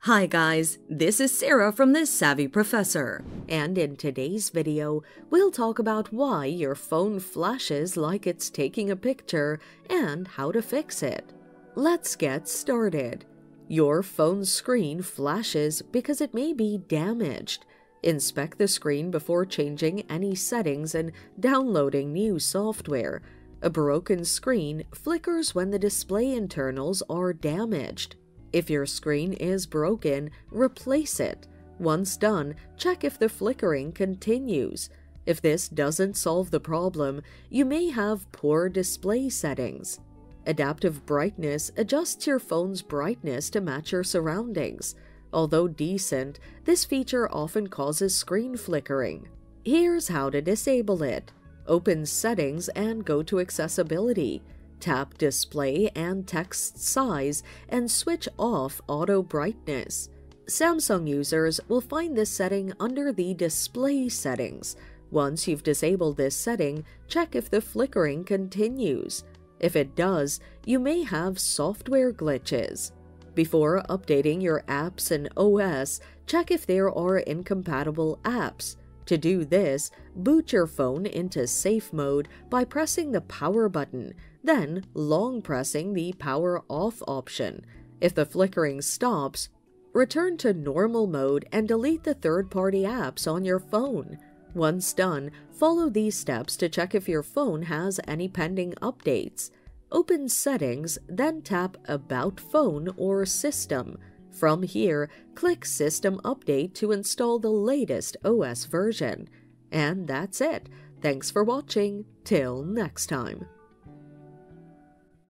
Hi guys, this is Sarah from The Savvy Professor, and in today's video, we'll talk about why your phone flashes like it's taking a picture and how to fix it. Let's get started. Your phone's screen flashes because it may be damaged. Inspect the screen before changing any settings and downloading new software. A broken screen flickers when the display internals are damaged. If your screen is broken, replace it. Once done, check if the flickering continues. If this doesn't solve the problem, you may have poor display settings. Adaptive brightness adjusts your phone's brightness to match your surroundings. Although decent, this feature often causes screen flickering. Here's how to disable it. Open Settings and go to Accessibility. Tap Display and Text Size and switch off Auto Brightness. Samsung users will find this setting under the Display settings. Once you've disabled this setting, check if the flickering continues. If it does, you may have software glitches. Before updating your apps and OS, check if there are incompatible apps. To do this, boot your phone into safe mode by pressing the power button, then long pressing the power off option. If the flickering stops, return to normal mode and delete the third-party apps on your phone. Once done, follow these steps to check if your phone has any pending updates. Open Settings, then tap About Phone or System. From here, click System Update to install the latest OS version. And that's it. Thanks for watching. Till next time.